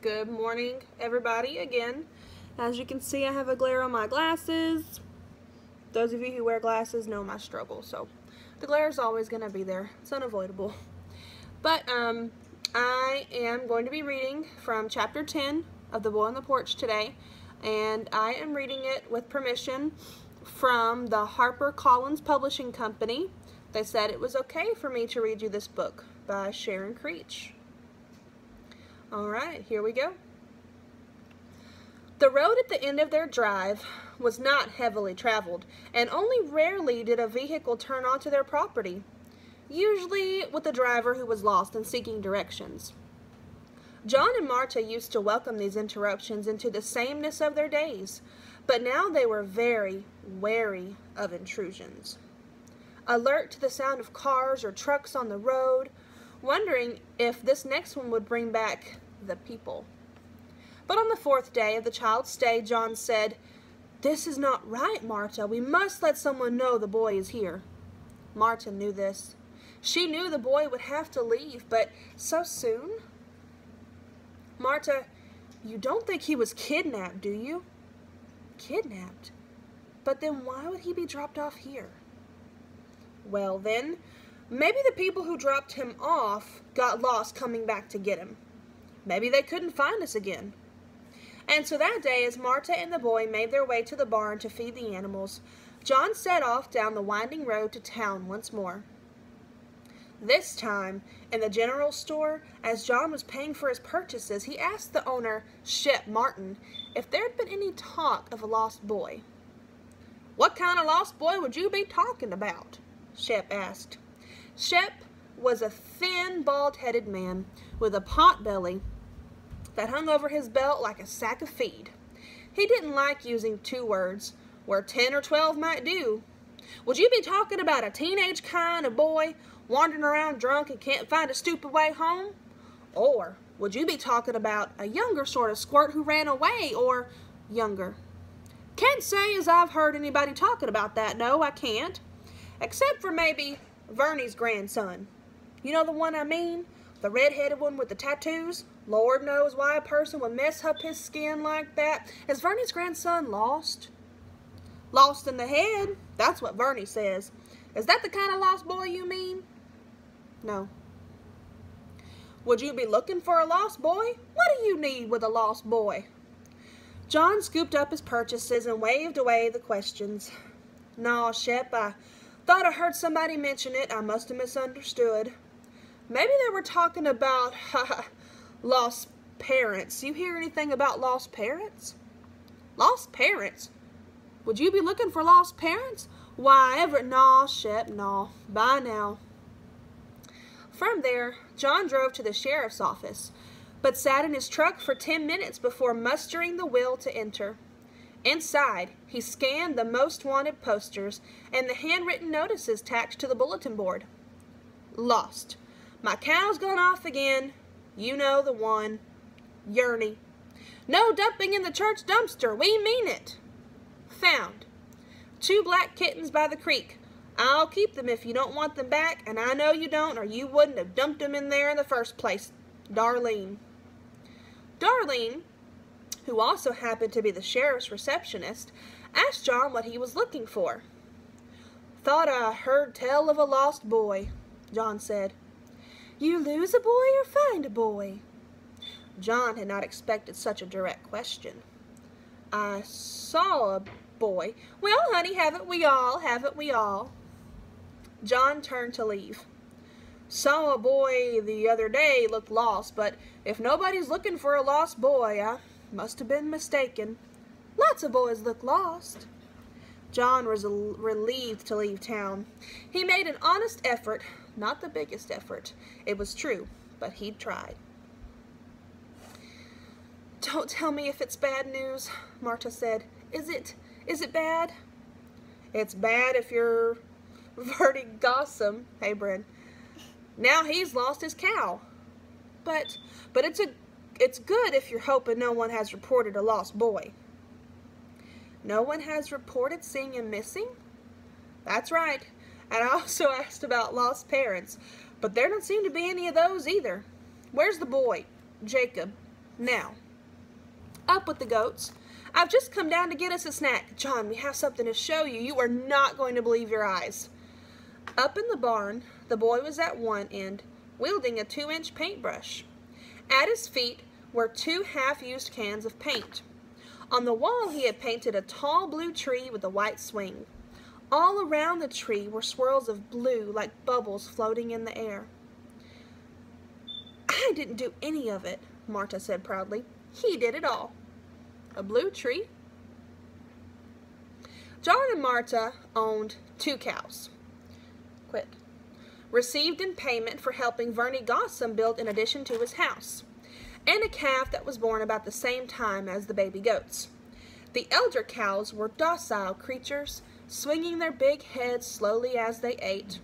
Good morning, everybody, again. As you can see, I have a glare on my glasses. Those of you who wear glasses know my struggle, so the glare is always going to be there. It's unavoidable. But I am going to be reading from chapter 10 of The Boy on the Porch today, and I am reading it with permission from the HarperCollins Publishing Company. They said it was okay for me to read you this book by Sharon Creech. Alright, here we go. The road at the end of their drive was not heavily traveled, and only rarely did a vehicle turn onto their property, usually with a driver who was lost and seeking directions. John and Marta used to welcome these interruptions into the sameness of their days, but now they were very wary of intrusions. Alert to the sound of cars or trucks on the road, wondering if this next one would bring back the people. But on the fourth day of the child's stay, John said, "This is not right, Marta. We must let someone know the boy is here." Marta knew this. She knew the boy would have to leave, but so soon? "Marta, you don't think he was kidnapped, do you?" "Kidnapped? But then why would he be dropped off here?" "Well then, maybe the people who dropped him off got lost coming back to get him. Maybe they couldn't find us again." And so that day, as Marta and the boy made their way to the barn to feed the animals, John set off down the winding road to town once more. This time, in the general store, as John was paying for his purchases, he asked the owner, Shep Martin, if there had been any talk of a lost boy. "What kind of lost boy would you be talking about?" Shep asked. Shep was a thin, bald-headed man with a pot belly that hung over his belt like a sack of feed. He didn't like using two words, where 10 or 12 might do. "Would you be talking about a teenage kind of boy wandering around drunk and can't find a stupid way home? Or would you be talking about a younger sort of squirt who ran away, or younger?" "Can't say as I've heard anybody talking about that, no, I can't. Except for maybe Vernie's grandson. You know the one I mean? The red-headed one with the tattoos? Lord knows why a person would mess up his skin like that. Is Vernie's grandson lost?" "Lost in the head, that's what Vernie says. Is that the kind of lost boy you mean?" "No." "Would you be looking for a lost boy? What do you need with a lost boy?" John scooped up his purchases and waved away the questions. "Naw, Shep, I thought I heard somebody mention it. I must have misunderstood. Maybe they were talking about, lost parents. You hear anything about lost parents?" "Lost parents? Would you be looking for lost parents? Why, naw, Shep, naw. Bye now." From there, John drove to the sheriff's office, but sat in his truck for 10 minutes before mustering the will to enter. Inside, he scanned the most wanted posters and the handwritten notices tacked to the bulletin board. "Lost. My cow's gone off again. You know the one. Yearney. No dumping in the church dumpster. We mean it. Found. 2 black kittens by the creek. I'll keep them if you don't want them back, and I know you don't, or you wouldn't have dumped them in there in the first place. Darlene." Darlene, who also happened to be the sheriff's receptionist, asked John what he was looking for. "Thought I heard tell of a lost boy," John said. "You lose a boy or find a boy?" John had not expected such a direct question. "I saw a boy." "Well, honey, haven't we all? Haven't we all?" John turned to leave. "Saw a boy the other day, looked lost, but if nobody's looking for a lost boy, I must have been mistaken." "Lots of boys look lost." John was relieved to leave town. He made an honest effort, not the biggest effort. It was true, but he'd tried. "Don't tell me if it's bad news," Marta said. Is it bad?" "It's bad if you're Vernie Gossam, Abram. Now he's lost his cow." But it's good if you're hoping no one has reported a lost boy." "No one has reported seeing him missing?" "That's right. And I also asked about lost parents, but there don't seem to be any of those either. Where's the boy, Jacob?" Now, up with the goats. I've just come down to get us a snack. John, we have something to show you. You are not going to believe your eyes. Up in the barn, the boy was at one end, wielding a 2-inch paintbrush. At his feet were 2 half-used cans of paint. On the wall, he had painted a tall blue tree with a white swing. All around the tree were swirls of blue like bubbles floating in the air. I didn't do any of it, Marta said proudly. He did it all. A blue tree? John and Marta owned 2 cows. Quit. Received in payment for helping Vernie Gossam build an addition to his house, and a calf that was born about the same time as the baby goats. The elder cows were docile creatures, swinging their big heads slowly as they ate.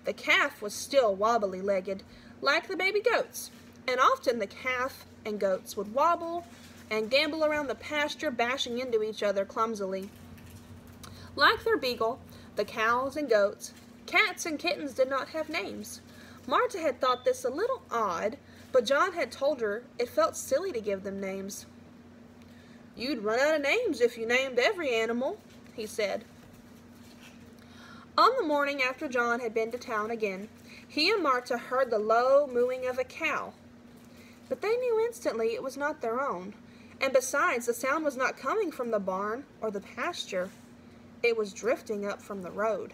The calf was still wobbly-legged, like the baby goats, and often the calf and goats would wobble and gamble around the pasture, bashing into each other clumsily. Like their beagle, the cows and goats, cats and kittens did not have names. Marta had thought this a little odd, but John had told her it felt silly to give them names. You'd run out of names if you named every animal, he said. On the morning after John had been to town again, he and Marta heard the low mooing of a cow. But they knew instantly it was not their own, and besides, the sound was not coming from the barn or the pasture. It was drifting up from the road.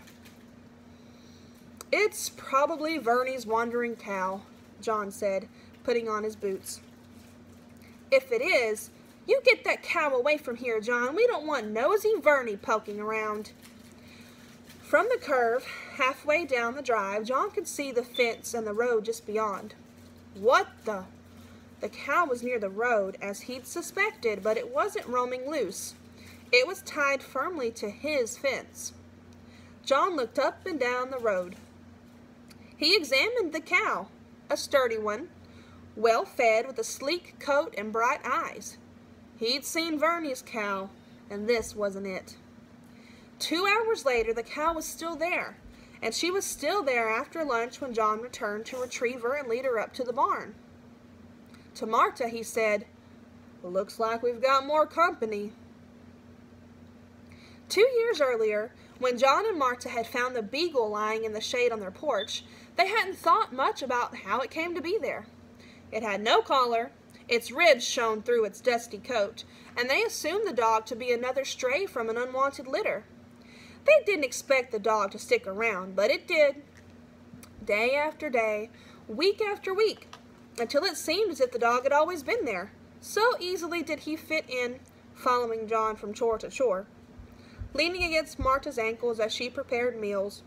It's probably Vernie's wandering cow, John said, putting on his boots. If it is, you get that cow away from here, John. We don't want nosy Vernie poking around. From the curve, halfway down the drive, John could see the fence and the road just beyond. What the? The cow was near the road, as he'd suspected, but it wasn't roaming loose. It was tied firmly to his fence. John looked up and down the road. He examined the cow, a sturdy one, well-fed with a sleek coat and bright eyes. He'd seen Vernie's cow, and this wasn't it. 2 hours later, the cow was still there, and she was still there after lunch when John returned to retrieve her and lead her up to the barn. To Marta, he said, "Looks like we've got more company." 2 years earlier, when John and Marta had found the beagle lying in the shade on their porch, they hadn't thought much about how it came to be there. It had no collar, its ribs shone through its dusty coat, and they assumed the dog to be another stray from an unwanted litter. They didn't expect the dog to stick around, but it did. Day after day, week after week, until it seemed as if the dog had always been there. So easily did he fit in, following John from chore to chore, leaning against Marta's ankles as she prepared meals,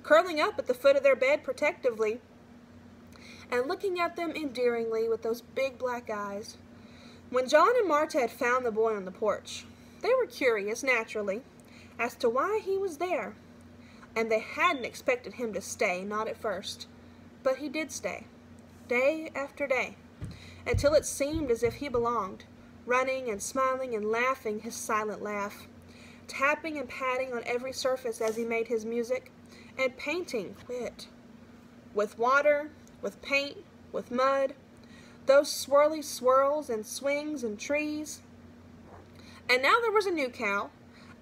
curling up at the foot of their bed protectively, and looking at them endearingly with those big black eyes. When John and Marta had found the boy on the porch, they were curious, naturally, as to why he was there, and they hadn't expected him to stay, not at first. But he did stay, day after day, until it seemed as if he belonged, running and smiling and laughing his silent laugh, tapping and patting on every surface as he made his music, and painting with water, with paint, with mud, those swirly swirls and swings and trees. And now there was a new cow,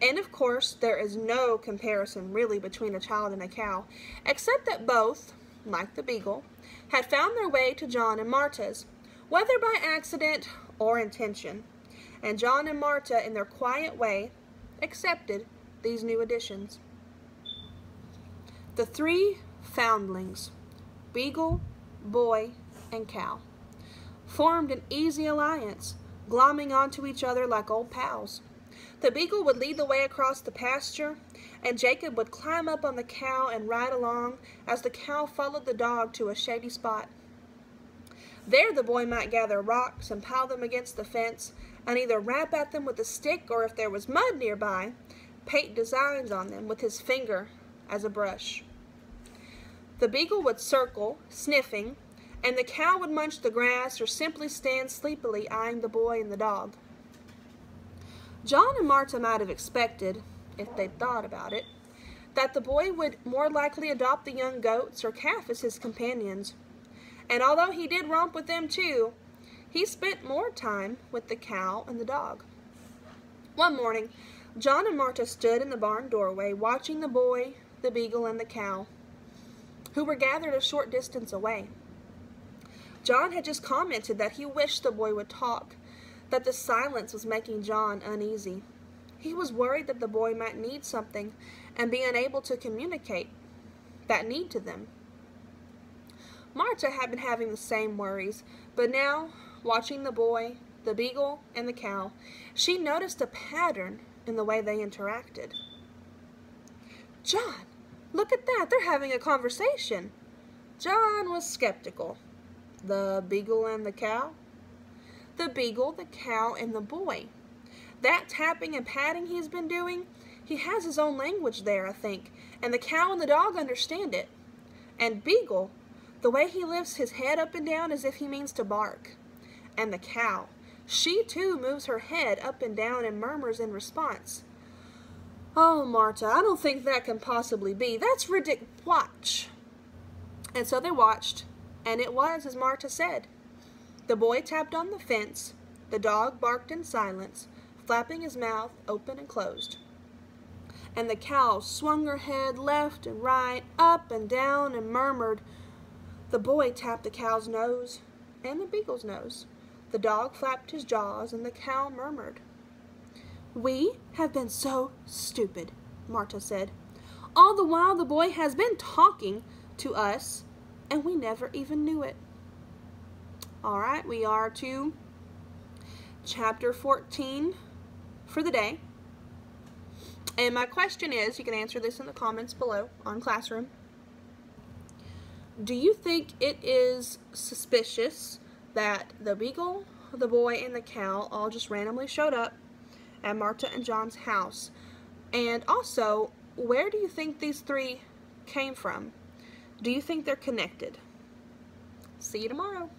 and of course there is no comparison really between a child and a cow, except that both, like the beagle, had found their way to John and Marta's, whether by accident or intention, and John and Marta, in their quiet way, accepted these new additions. The 3 foundlings, beagle, boy, and cow, formed an easy alliance, glomming onto each other like old pals. The beagle would lead the way across the pasture, and Jacob would climb up on the cow and ride along as the cow followed the dog to a shady spot. There the boy might gather rocks and pile them against the fence, and either rap at them with a stick, or if there was mud nearby, paint designs on them with his finger as a brush. The beagle would circle, sniffing, and the cow would munch the grass or simply stand sleepily eyeing the boy and the dog. John and Marta might have expected, if they'd thought about it, that the boy would more likely adopt the young goats or calf as his companions. And although he did romp with them too, he spent more time with the cow and the dog. One morning, John and Marta stood in the barn doorway watching the boy, the beagle, and the cow, who were gathered a short distance away. John had just commented that he wished the boy would talk, that the silence was making John uneasy. He was worried that the boy might need something and be unable to communicate that need to them. Marta had been having the same worries, but now, watching the boy, the beagle, and the cow, she noticed a pattern in the way they interacted. "John, look at that, they're having a conversation." John was skeptical. The beagle and the cow? The beagle, the cow, and the boy. That tapping and patting he's been doing, he has his own language there, I think, and the cow and the dog understand it. And Beagle, the way he lifts his head up and down as if he means to bark. And the cow, she too moves her head up and down and murmurs in response. "Oh, Marta, I don't think that can possibly be. That's ridiculous. Watch." And so they watched, and it was as Marta said. The boy tapped on the fence, the dog barked in silence, flapping his mouth open and closed. And the cow swung her head left and right, up and down, and murmured. The boy tapped the cow's nose and the beagle's nose. The dog flapped his jaws, and the cow murmured. "We have been so stupid," Marta said. "All the while the boy has been talking to us, and we never even knew it." All right, we are to chapter 14 for the day. And my question is, you can answer this in the comments below on Classroom. Do you think it is suspicious that the beagle, the boy, and the cow all just randomly showed up at Marta and John's house? And also, where do you think these three came from? Do you think they're connected? See you tomorrow.